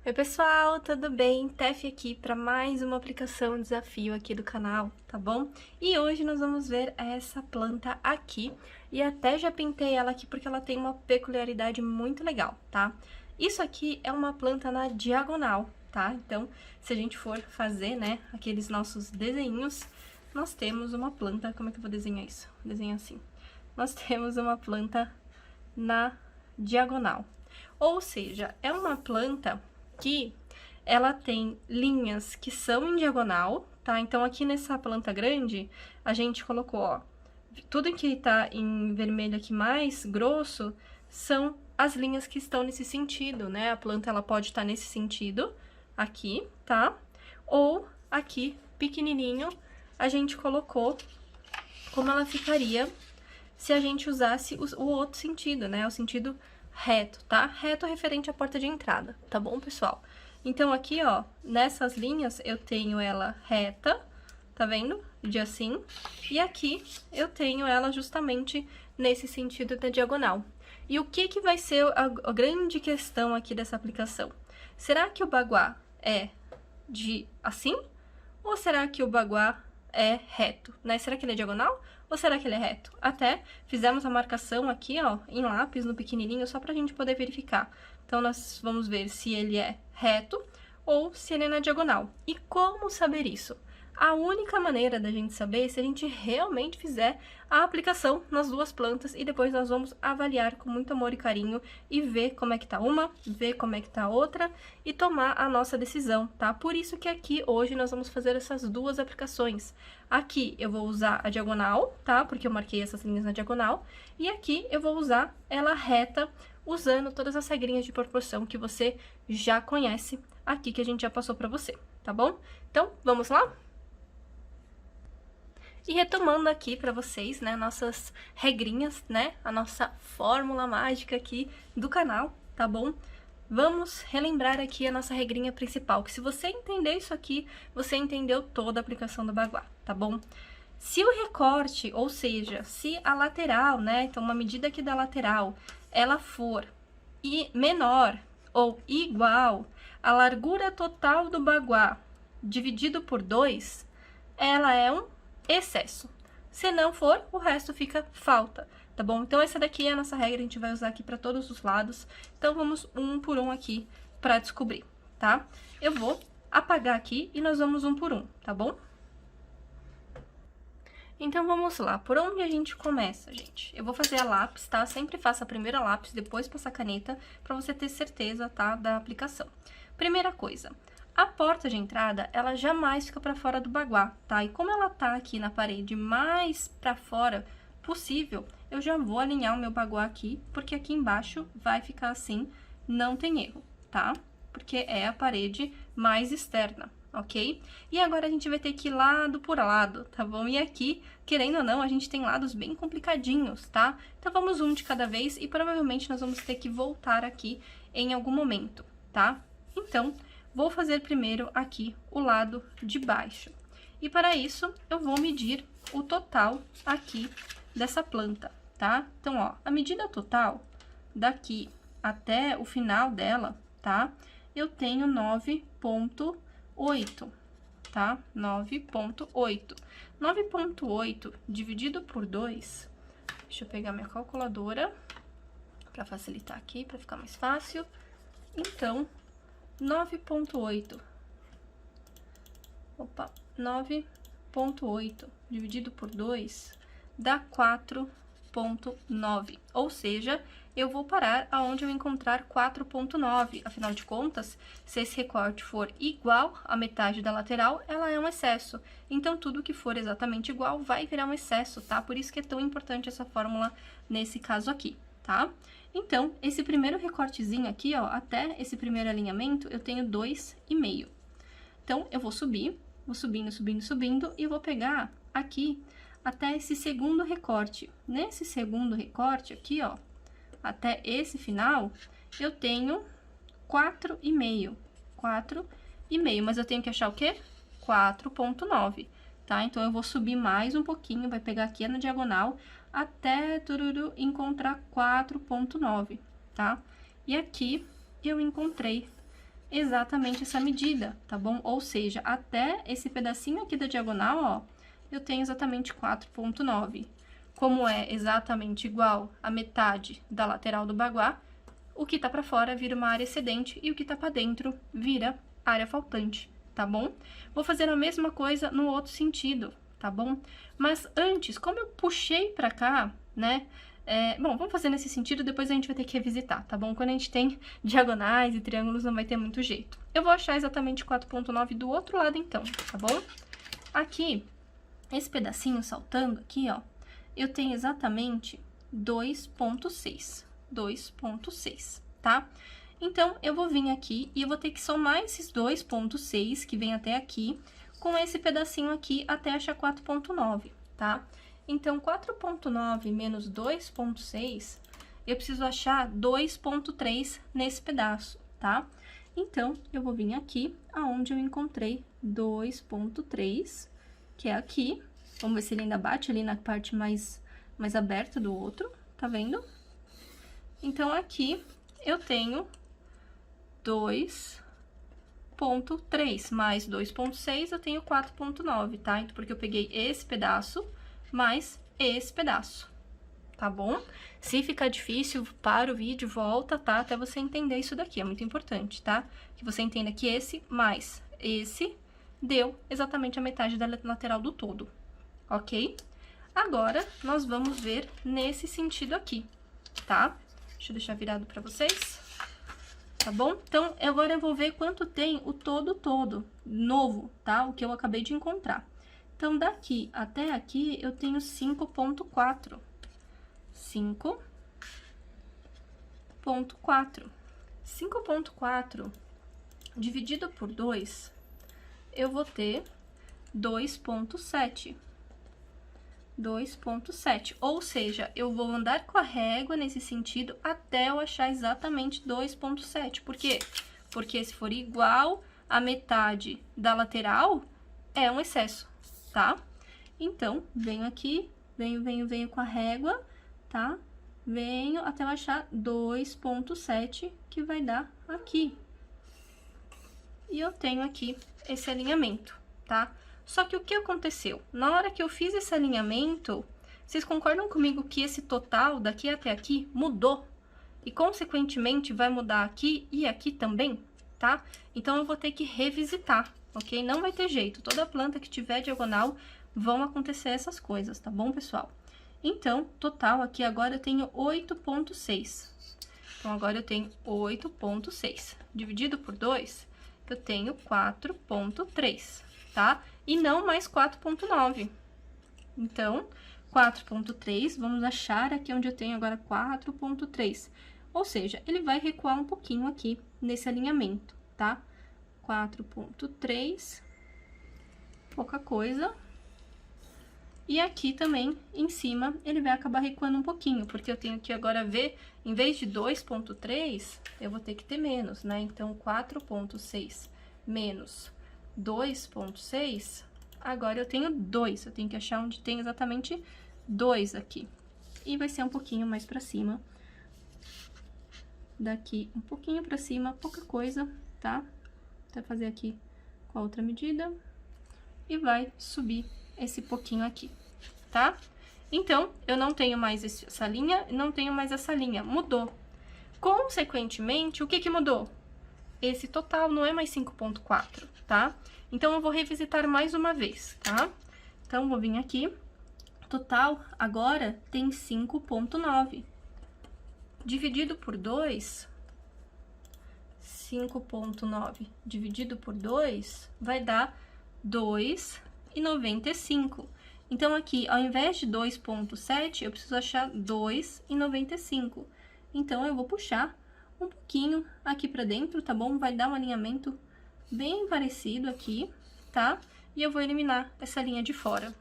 Oi pessoal, tudo bem? Tef aqui para mais uma aplicação desafio aqui do canal, tá bom? E hoje nós vamos ver essa planta aqui, e até já pintei ela aqui porque ela tem uma peculiaridade muito legal, tá? Isso aqui é uma planta na diagonal, tá? Então, se a gente for fazer, né, aqueles nossos desenhos, nós temos uma planta, como é que eu vou desenhar isso? Desenho assim. Nós temos uma planta na diagonal. Ou seja, é uma planta que ela tem linhas que são em diagonal, tá? Então, aqui nessa planta grande, a gente colocou, ó, tudo que tá em vermelho aqui mais grosso são as linhas que estão nesse sentido, né? A planta, ela pode estar nesse sentido, aqui, tá? Ou aqui, pequenininho, a gente colocou como ela ficaria se a gente usasse o outro sentido, né? O sentido reto, tá? Reto referente à porta de entrada, tá bom, pessoal? Então, aqui, ó, nessas linhas, eu tenho ela reta, tá vendo? De assim. E aqui, eu tenho ela justamente nesse sentido da diagonal. E o que vai ser a grande questão aqui dessa aplicação? Será que o baguá é de assim? Ou será que o baguá é reto, né? Será que ele é diagonal ou será que ele é reto? Até fizemos a marcação aqui, ó, em lápis, no pequenininho, só pra gente poder verificar. Então, nós vamos ver se ele é reto ou se ele é na diagonal. E como saber isso? A única maneira da gente saber é se a gente realmente fizer a aplicação nas duas plantas e depois nós vamos avaliar com muito amor e carinho e ver como é que tá uma, ver como é que tá a outra e tomar a nossa decisão, tá? Por isso que aqui hoje nós vamos fazer essas duas aplicações. Aqui eu vou usar a diagonal, tá? Porque eu marquei essas linhas na diagonal. E aqui eu vou usar ela reta, usando todas as regrinhas de proporção que você já conhece aqui, que a gente já passou pra você, tá bom? Então, vamos lá? E retomando aqui para vocês, né, nossas regrinhas, né, a nossa fórmula mágica aqui do canal, tá bom? Vamos relembrar aqui a nossa regrinha principal, que se você entender isso aqui, você entendeu toda a aplicação do baguá, tá bom? Se o recorte, ou seja, se a lateral, né, então uma medida aqui da lateral, ela for menor ou igual à largura total do baguá dividido por 2, ela é um excesso. Se não for, o resto fica falta, tá bom? Então, essa daqui é a nossa regra, a gente vai usar aqui para todos os lados. Então, vamos um por um aqui para descobrir, tá? Eu vou apagar aqui e nós vamos um por um, tá bom? Então, vamos lá. Por onde a gente começa, gente? Eu vou fazer a lápis, tá? Sempre faça a primeira lápis, depois passa a caneta, pra você ter certeza, tá? Da aplicação. Primeira coisa, a porta de entrada, ela jamais fica pra fora do baguá, tá? E como ela tá aqui na parede mais pra fora possível, eu já vou alinhar o meu baguá aqui, porque aqui embaixo vai ficar assim, não tem erro, tá? Porque é a parede mais externa, ok? E agora a gente vai ter que ir lado por lado, tá bom? E aqui, querendo ou não, a gente tem lados bem complicadinhos, tá? Então, vamos um de cada vez e provavelmente nós vamos ter que voltar aqui em algum momento, tá? Então, vou fazer primeiro aqui o lado de baixo. E para isso, eu vou medir o total aqui dessa planta, tá? Então, ó, a medida total daqui até o final dela, tá? Eu tenho 9,8, tá? 9,8. 9,8 dividido por 2, deixa eu pegar minha calculadora para facilitar aqui, para ficar mais fácil. Então, 9,8. Opa, 9,8 dividido por 2 dá 4,9. Ou seja, eu vou parar aonde eu encontrar 4,9. Afinal de contas, se esse recorte for igual à metade da lateral, ela é um excesso. Então, tudo que for exatamente igual vai virar um excesso, tá? Por isso que é tão importante essa fórmula nesse caso aqui, tá? Então, esse primeiro recortezinho aqui, ó, até esse primeiro alinhamento, eu tenho 2,5. Então, eu vou subir, vou subindo, subindo, subindo, e vou pegar aqui até esse segundo recorte. Nesse segundo recorte aqui, ó, até esse final, eu tenho 4,5. 4,5, mas eu tenho que achar o quê? 4,9, tá? Então, eu vou subir mais um pouquinho, vai pegar aqui na diagonal, até tururu, encontrar 4,9, tá? E aqui eu encontrei exatamente essa medida, tá bom? Ou seja, até esse pedacinho aqui da diagonal, ó, eu tenho exatamente 4,9. Como é exatamente igual à metade da lateral do baguá, o que tá pra fora vira uma área excedente e o que tá pra dentro vira área faltante, tá bom? Vou fazer a mesma coisa no outro sentido, tá bom? Mas antes, como eu puxei pra cá, né? Bom, vamos fazer nesse sentido, depois a gente vai ter que revisitar, tá bom? Quando a gente tem diagonais e triângulos, não vai ter muito jeito. Eu vou achar exatamente 4,9 do outro lado, então, tá bom? Aqui, esse pedacinho saltando aqui, ó, eu tenho exatamente 2,6. 2,6, tá? Então, eu vou vir aqui e eu vou ter que somar esses 2,6, que vem até aqui, com esse pedacinho aqui até achar 4,9, tá? Então, 4,9 menos 2,6, eu preciso achar 2,3 nesse pedaço, tá? Então, eu vou vir aqui, aonde eu encontrei 2,3, que é aqui. Vamos ver se ele ainda bate ali na parte mais aberta do outro, tá vendo? Então, aqui eu tenho 2,3 mais 2,6, eu tenho 4,9, tá? Então, porque eu peguei esse pedaço mais esse pedaço, tá bom? Se ficar difícil, para o vídeo, volta, tá? Até você entender isso daqui, é muito importante, tá? Que você entenda que esse mais esse deu exatamente a metade da lateral do todo, ok? Agora, nós vamos ver nesse sentido aqui, tá? Deixa eu deixar virado pra vocês, tá bom? Então, agora eu vou ver quanto tem o todo novo, tá? O que eu acabei de encontrar. Então, daqui até aqui, eu tenho 5,4. 5,4. 5,4 dividido por 2, eu vou ter 2,7. 2,7. Ou seja, eu vou andar com a régua nesse sentido até eu achar exatamente 2,7. Por quê? Porque se for igual a metade da lateral, é um excesso, tá? Então, venho aqui, venho com a régua, tá? Venho até eu achar 2,7, que vai dar aqui. E eu tenho aqui esse alinhamento, tá? Só que o que aconteceu? Na hora que eu fiz esse alinhamento, vocês concordam comigo que esse total daqui até aqui mudou? E, consequentemente, vai mudar aqui e aqui também, tá? Então, eu vou ter que revisitar, ok? Não vai ter jeito. Toda planta que tiver diagonal, vão acontecer essas coisas, tá bom, pessoal? Então, total aqui agora eu tenho 8,6. Então, agora eu tenho 8,6. Dividido por 2, eu tenho 4,3, tá? E não mais 4,9. Então, 4,3, vamos achar aqui onde eu tenho agora 4,3. Ou seja, ele vai recuar um pouquinho aqui nesse alinhamento, tá? 4,3, pouca coisa. E aqui também, em cima, ele vai acabar recuando um pouquinho, porque eu tenho que agora ver, em vez de 2,3, eu vou ter que ter menos, né? Então, 4,6 menos 2,6, agora eu tenho 2. Eu tenho que achar onde tem exatamente 2 aqui. E vai ser um pouquinho mais pra cima. Daqui um pouquinho pra cima, pouca coisa, tá? Vou fazer aqui com a outra medida. E vai subir esse pouquinho aqui, tá? Então, eu não tenho mais essa linha, não tenho mais essa linha, mudou. Consequentemente, o que que mudou? Esse total não é mais 5,4, tá? Então, eu vou revisitar mais uma vez, tá? Então, vou vir aqui, total agora tem 5,9. Dividido por 2, 5,9 dividido por 2 vai dar 2,95. Então, aqui, ao invés de 2,7, eu preciso achar 2,95. Então, eu vou puxar um pouquinho aqui pra dentro, tá bom? Vai dar um alinhamento bem parecido aqui, tá? E eu vou eliminar essa linha de fora.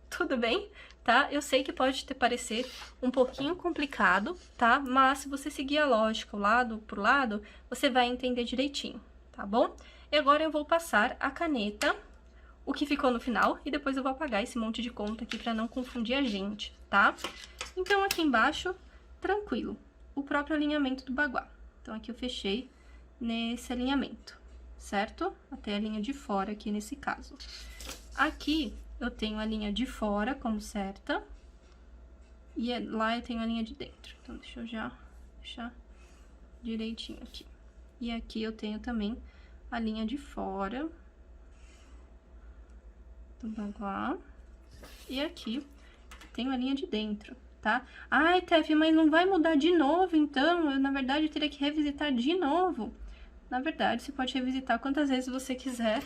Tudo bem? Tá? Eu sei que pode parecer um pouquinho complicado, tá? Mas se você seguir a lógica lado por lado, você vai entender direitinho, tá bom? E agora eu vou passar a caneta, o que ficou no final, e depois eu vou apagar esse monte de conta aqui pra não confundir a gente, tá? Então, aqui embaixo, tranquilo, o próprio alinhamento do baguá. Então, aqui eu fechei nesse alinhamento, certo? Até a linha de fora aqui nesse caso. Aqui eu tenho a linha de fora como certa, e lá eu tenho a linha de dentro. Então, deixa eu já deixar direitinho aqui. E aqui eu tenho também a linha de fora do baguá. E aqui tenho a linha de dentro, tá? Ai, Tef, mas não vai mudar de novo, então? Eu, na verdade, teria que revisitar de novo. Na verdade, você pode revisitar quantas vezes você quiser,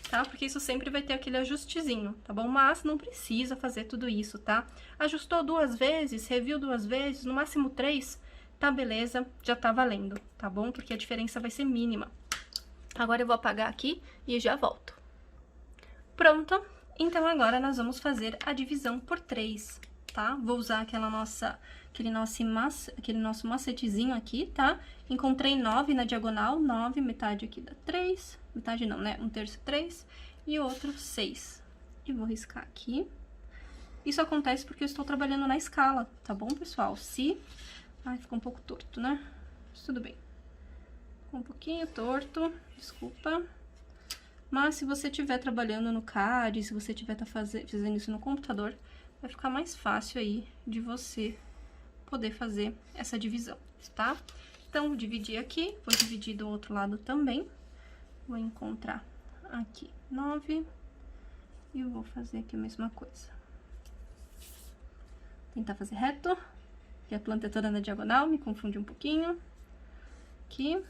tá? Porque isso sempre vai ter aquele ajustezinho, tá bom? Mas não precisa fazer tudo isso, tá? Ajustou 2 vezes, reviu 2 vezes, no máximo 3, tá beleza, já tá valendo, tá bom? Porque a diferença vai ser mínima. Agora eu vou apagar aqui e já volto. Pronto, então agora nós vamos fazer a divisão por 3, tá? Vou usar aquele nosso macetezinho aqui, tá? Encontrei 9 na diagonal, 9, metade aqui dá 3, metade não, né? 1/3 3 e o outro 6. E vou riscar aqui. Isso acontece porque eu estou trabalhando na escala, tá bom, pessoal? Ai, ficou um pouco torto, né? Mas tudo bem. Ficou um pouquinho torto, desculpa. Mas se você estiver trabalhando no CAD, se você estiver fazendo isso no computador, vai ficar mais fácil aí de você poder fazer essa divisão, tá? Então, vou dividir aqui, vou dividir do outro lado também. Vou encontrar aqui 9 e eu vou fazer aqui a mesma coisa. Tentar fazer reto, que a planta é toda na diagonal, me confunde um pouquinho. Aqui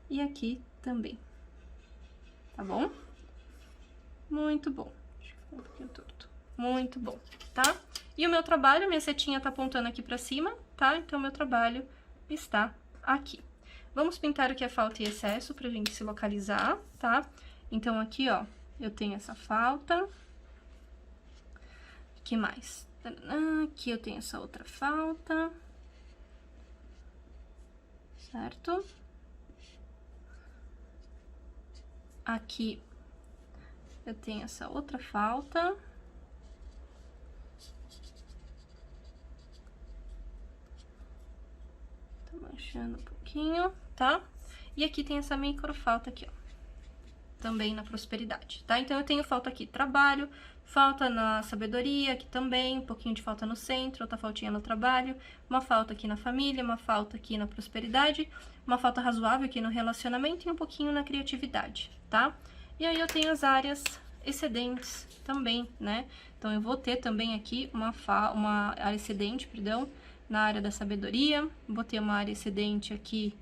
e aqui também. Tá bom? Muito bom. Acho que ficou um pouquinho torto. Muito bom, tá? E o meu trabalho, minha setinha tá apontando aqui pra cima, tá? Então, meu trabalho está aqui. Vamos pintar o que é falta e excesso pra gente se localizar, tá? Então, aqui, ó, eu tenho essa falta. Que mais? Aqui eu tenho essa outra falta. Certo? Aqui eu tenho essa outra falta. Tô manchando um pouquinho, tá? E aqui tem essa microfalta aqui, ó. Também na prosperidade, tá? Então, eu tenho falta aqui, trabalho, falta na sabedoria aqui também, um pouquinho de falta no centro, outra faltinha no trabalho, uma falta aqui na família, uma falta aqui na prosperidade, uma falta razoável aqui no relacionamento e um pouquinho na criatividade, tá? E aí, eu tenho as áreas excedentes também, né? Então, eu vou ter também aqui uma área excedente, perdão, na área da sabedoria, vou ter uma área excedente aqui,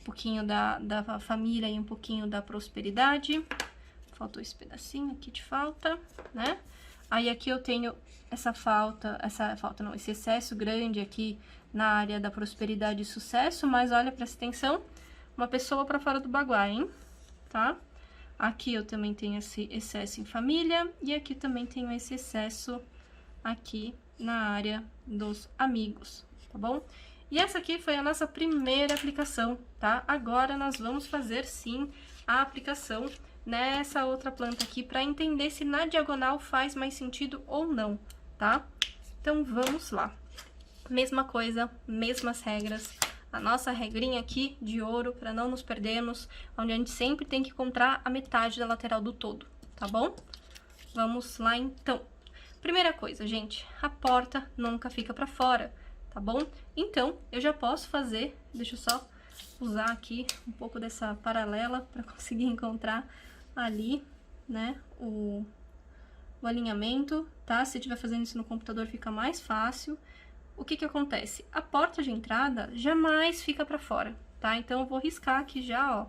um pouquinho da família e um pouquinho da prosperidade. Faltou esse pedacinho aqui de falta, né? Aí, aqui eu tenho esse excesso grande aqui na área da prosperidade e sucesso, mas olha, presta atenção, uma pessoa pra fora do baguá, hein? Tá? Aqui eu também tenho esse excesso em família e aqui também tenho esse excesso aqui na área dos amigos, tá bom? E essa aqui foi a nossa primeira aplicação, tá? Agora, nós vamos fazer, sim, a aplicação nessa outra planta aqui, para entender se na diagonal faz mais sentido ou não, tá? Então, vamos lá. Mesma coisa, mesmas regras. A nossa regrinha aqui de ouro, para não nos perdermos, onde a gente sempre tem que encontrar a metade da lateral do todo, tá bom? Vamos lá, então. Primeira coisa, gente, a porta nunca fica para fora, tá bom? Então, eu já posso fazer, deixa eu só usar aqui um pouco dessa paralela para conseguir encontrar ali, né, o alinhamento, tá? Se estiver fazendo isso no computador, fica mais fácil. O que que acontece? A porta de entrada jamais fica para fora, tá? Então, eu vou riscar aqui já, ó,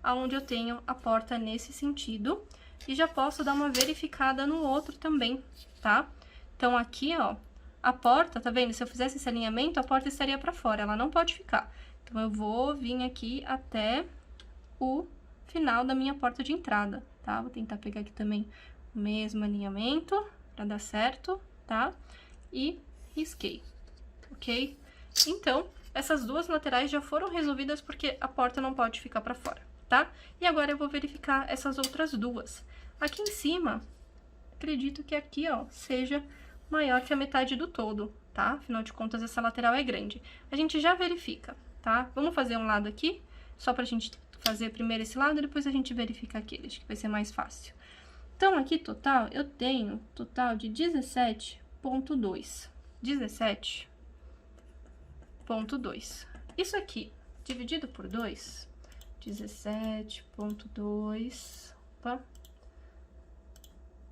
aonde eu tenho a porta nesse sentido. E já posso dar uma verificada no outro também, tá? Então, aqui, ó, a porta, tá vendo? Se eu fizesse esse alinhamento, a porta estaria pra fora, ela não pode ficar. Então, eu vou vir aqui até o final da minha porta de entrada, tá? Vou tentar pegar aqui também o mesmo alinhamento pra dar certo, tá? E risquei, ok? Então, essas duas laterais já foram resolvidas porque a porta não pode ficar pra fora, tá? E agora eu vou verificar essas outras duas. Aqui em cima, acredito que aqui, ó, seja maior que a metade do todo, tá? Afinal de contas, essa lateral é grande. A gente já verifica, tá? Vamos fazer um lado aqui, só pra gente fazer primeiro esse lado, depois a gente verifica aquele, acho que vai ser mais fácil. Então, aqui total, eu tenho total de 17,2. 17,2. Isso aqui, dividido por 2, 17,2, opa,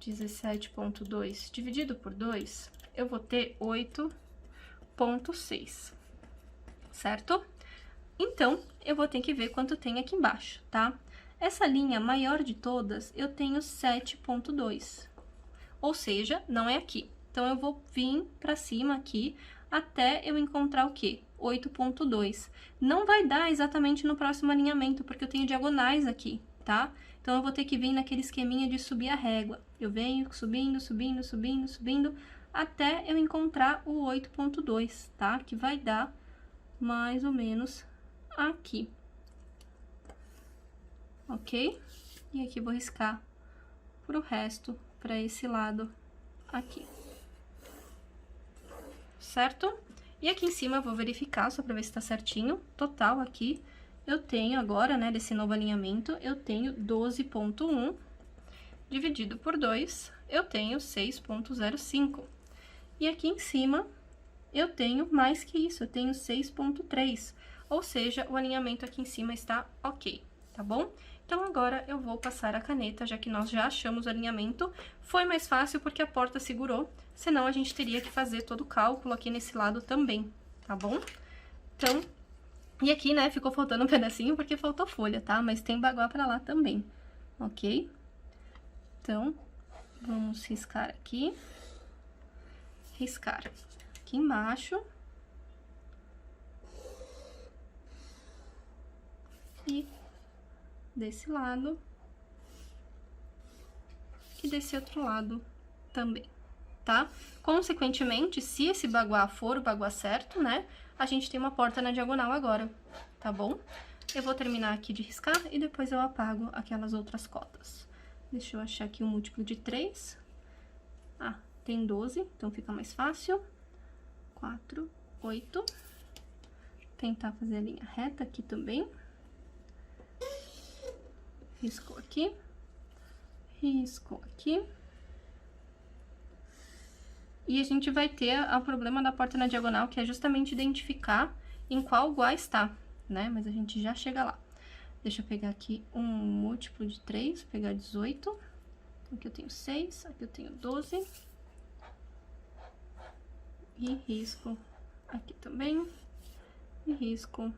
17,2 dividido por 2, eu vou ter 8,6, certo? Então, eu vou ter que ver quanto tem aqui embaixo, tá? Essa linha maior de todas, eu tenho 7,2, ou seja, não é aqui. Então, eu vou vir pra cima aqui até eu encontrar o quê? 8,2. Não vai dar exatamente no próximo alinhamento, porque eu tenho diagonais aqui, tá? Então, eu vou ter que vir naquele esqueminha de subir a régua. Eu venho subindo, subindo, subindo, subindo, até eu encontrar o 8,2, tá? Que vai dar mais ou menos aqui. Ok? E aqui eu vou riscar pro resto, para esse lado aqui. Certo? E aqui em cima eu vou verificar, só para ver se tá certinho. Total aqui, eu tenho agora, né, desse novo alinhamento, eu tenho 12,1, dividido por 2, eu tenho 6,05. E aqui em cima, eu tenho mais que isso, eu tenho 6,3. Ou seja, o alinhamento aqui em cima está ok, tá bom? Então, agora eu vou passar a caneta, já que nós já achamos o alinhamento. Foi mais fácil porque a porta segurou, senão a gente teria que fazer todo o cálculo aqui nesse lado também, tá bom? Então, e aqui, né, ficou faltando um pedacinho porque faltou folha, tá? Mas tem baguá pra lá também, ok? Então, vamos riscar aqui. Riscar aqui embaixo. E desse lado. E desse outro lado também, tá? Consequentemente, se esse baguá for o baguá certo, né? A gente tem uma porta na diagonal agora, tá bom? Eu vou terminar aqui de riscar e depois eu apago aquelas outras cotas. Deixa eu achar aqui o múltiplo de 3. Ah, tem 12, então fica mais fácil. 4, 8. Tentar fazer a linha reta aqui também. Riscou aqui. Riscou aqui. E a gente vai ter o problema da porta na diagonal, que é justamente identificar em qual guá está, né? Mas a gente já chega lá. Deixa eu pegar aqui um múltiplo de 3, pegar 18. Então, aqui eu tenho 6, aqui eu tenho 12. E risco aqui também. E risco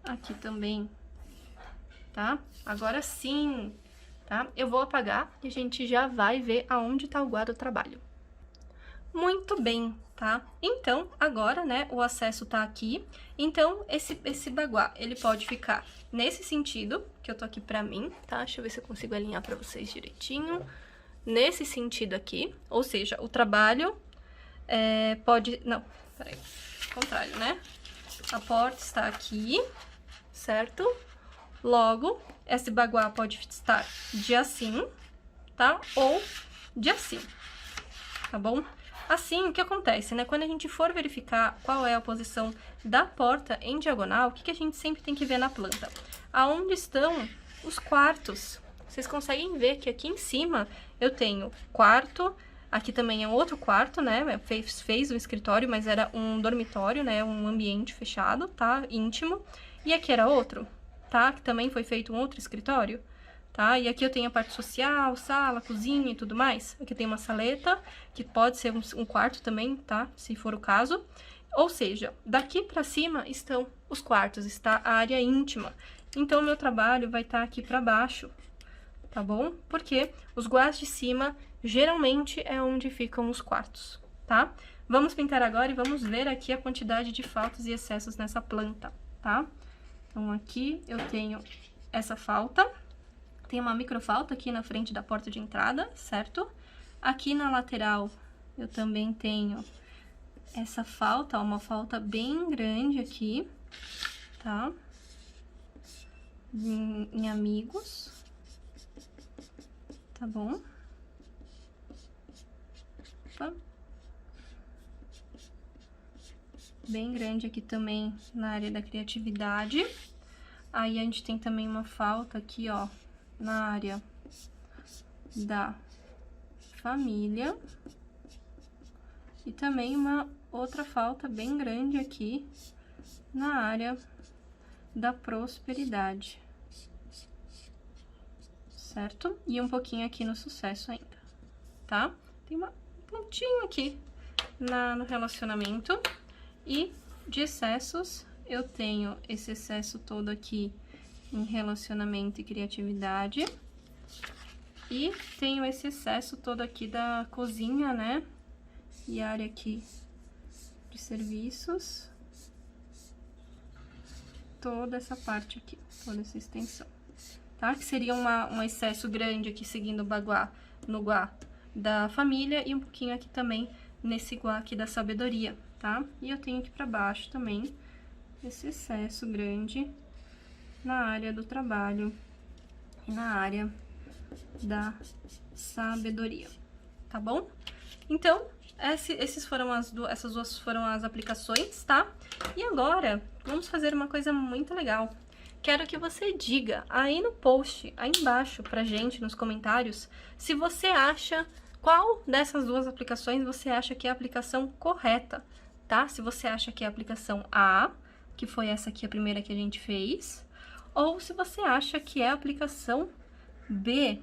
aqui também, tá? Agora sim, tá? Eu vou apagar e a gente já vai ver aonde tá o guá do trabalho. Muito bem, tá? Então, agora, né, o acesso tá aqui. Então, esse baguá, ele pode ficar nesse sentido, que eu tô aqui pra mim, tá? Deixa eu ver se eu consigo alinhar pra vocês direitinho. Nesse sentido aqui, ou seja, o trabalho pode... Não, peraí, contrário, né? A porta está aqui, certo? Logo, esse baguá pode estar de assim, tá? Ou de assim, tá bom? Assim, o que acontece, né? Quando a gente for verificar qual é a posição da porta em diagonal, o que a gente sempre tem que ver na planta? Aonde estão os quartos? Vocês conseguem ver que aqui em cima eu tenho quarto, aqui também é outro quarto, né? Fez um escritório, mas era um dormitório, né? Um ambiente fechado, tá? Íntimo. E aqui era outro, tá? Que também foi feito um outro escritório. Tá? E aqui eu tenho a parte social, sala, cozinha e tudo mais. Aqui tem uma saleta, que pode ser um quarto também, tá? Se for o caso. Ou seja, daqui pra cima estão os quartos, está a área íntima. Então, o meu trabalho vai estar aqui pra baixo, tá bom? Porque os guás de cima, geralmente, é onde ficam os quartos, tá? Vamos pintar agora e vamos ver aqui a quantidade de faltas e excessos nessa planta, tá? Então, aqui eu tenho essa falta. Tem uma microfalta aqui na frente da porta de entrada, certo? Aqui na lateral eu também tenho essa falta, ó, uma falta bem grande aqui, tá? Em amigos, tá bom? Opa. Bem grande aqui também na área da criatividade. Aí a gente tem também uma falta aqui, ó, na área da família. E também uma outra falta bem grande aqui na área da prosperidade. Certo? E um pouquinho aqui no sucesso ainda, tá? Tem uma pontinha aqui no relacionamento. E de excessos, eu tenho esse excesso todo aqui em relacionamento e criatividade. E tenho esse excesso todo aqui da cozinha, né? E área aqui de serviços. Toda essa parte aqui, toda essa extensão, tá? Que seria um excesso grande aqui seguindo o baguá, no guá da família e um pouquinho aqui também nesse guá aqui da sabedoria, tá? E eu tenho aqui pra baixo também esse excesso grande na área do trabalho e na área da sabedoria, tá bom? Então, essas duas foram as aplicações, tá? E agora, vamos fazer uma coisa muito legal. Quero que você diga aí no post, aí embaixo pra gente, nos comentários, se você acha, qual dessas duas aplicações você acha que é a aplicação correta, tá? Se você acha que é a aplicação A, que foi essa aqui a primeira que a gente fez, ou se você acha que é a aplicação B,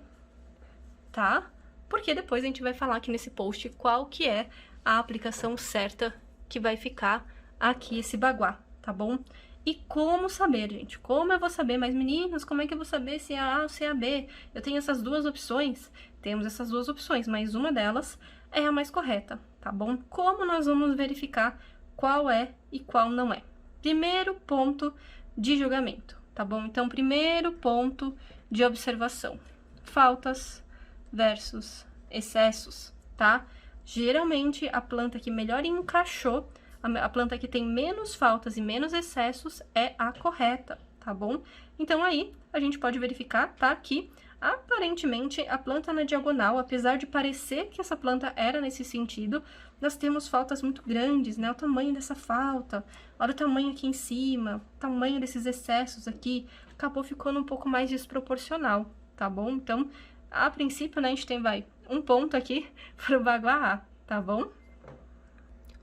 tá? Porque depois a gente vai falar aqui nesse post qual que é a aplicação certa que vai ficar aqui esse baguá, tá bom? E como saber, gente? Como eu vou saber? Mas meninas, como é que eu vou saber se é a A ou se é a B? Eu tenho essas duas opções? Temos essas duas opções, mas uma delas é a mais correta, tá bom? Como nós vamos verificar qual é e qual não é? Primeiro ponto de julgamento, tá bom? Então, primeiro ponto de observação. Faltas versus excessos, tá? Geralmente, a planta que melhor encaixou, a planta que tem menos faltas e menos excessos é a correta, tá bom? Então, aí, a gente pode verificar, tá? Que, aparentemente, a planta na diagonal, apesar de parecer que essa planta era nesse sentido, nós temos faltas muito grandes, né? O tamanho dessa falta, olha o tamanho aqui em cima, o tamanho desses excessos aqui, acabou ficando um pouco mais desproporcional, tá bom? Então, a princípio, né, a gente tem, um ponto aqui pro baguá A, tá bom?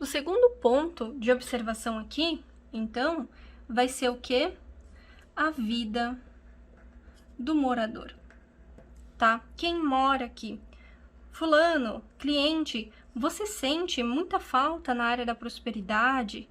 O segundo ponto de observação aqui, então, vai ser o quê? A vida do morador, tá? Quem mora aqui? Fulano, cliente, você sente muita falta na área da prosperidade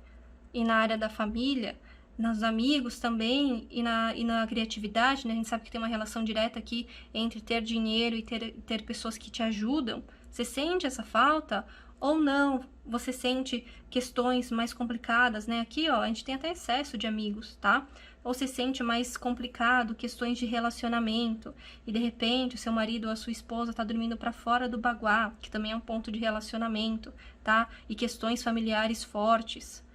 e na área da família? Nos amigos também e na criatividade, né? A gente sabe que tem uma relação direta aqui entre ter dinheiro e ter pessoas que te ajudam. Você sente essa falta ou não? Você sente questões mais complicadas, né? Aqui, ó, a gente tem até excesso de amigos, tá? Ou você sente mais complicado questões de relacionamento e de repente o seu marido ou a sua esposa tá dormindo para fora do baguá, que também é um ponto de relacionamento, tá? E questões familiares fortes.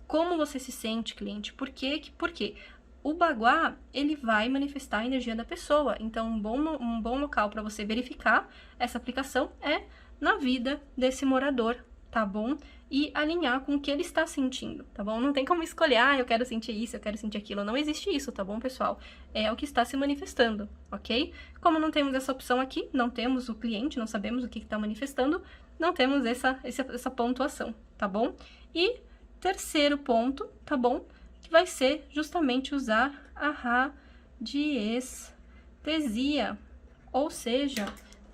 Como você se sente, cliente? Por quê? Porque o baguá, ele vai manifestar a energia da pessoa. Então, um bom local para você verificar essa aplicação é na vida desse morador, tá bom? E alinhar com o que ele está sentindo, tá bom? Não tem como escolher, eu quero sentir isso, eu quero sentir aquilo. Não existe isso, tá bom, pessoal? É o que está se manifestando, ok? Como não temos essa opção aqui, não temos o cliente, não sabemos o que está manifestando, não temos essa pontuação, tá bom? E terceiro ponto, tá bom? Que vai ser justamente usar a radiestesia, ou seja,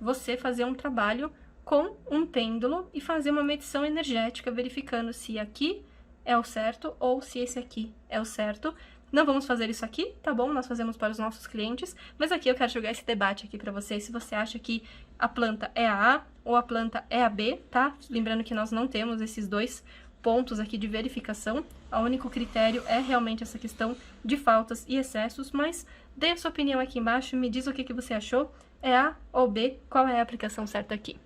você fazer um trabalho com um pêndulo e fazer uma medição energética, verificando se aqui é o certo ou se esse aqui é o certo. Não vamos fazer isso aqui, tá bom? Nós fazemos para os nossos clientes, mas aqui eu quero jogar esse debate aqui para você, se você acha que a planta é a A ou a planta é a B, tá? Lembrando que nós não temos esses dois pontos aqui de verificação, o único critério é realmente essa questão de faltas e excessos, mas dê a sua opinião aqui embaixo, me diz o que você achou, é A ou B, qual é a aplicação certa aqui.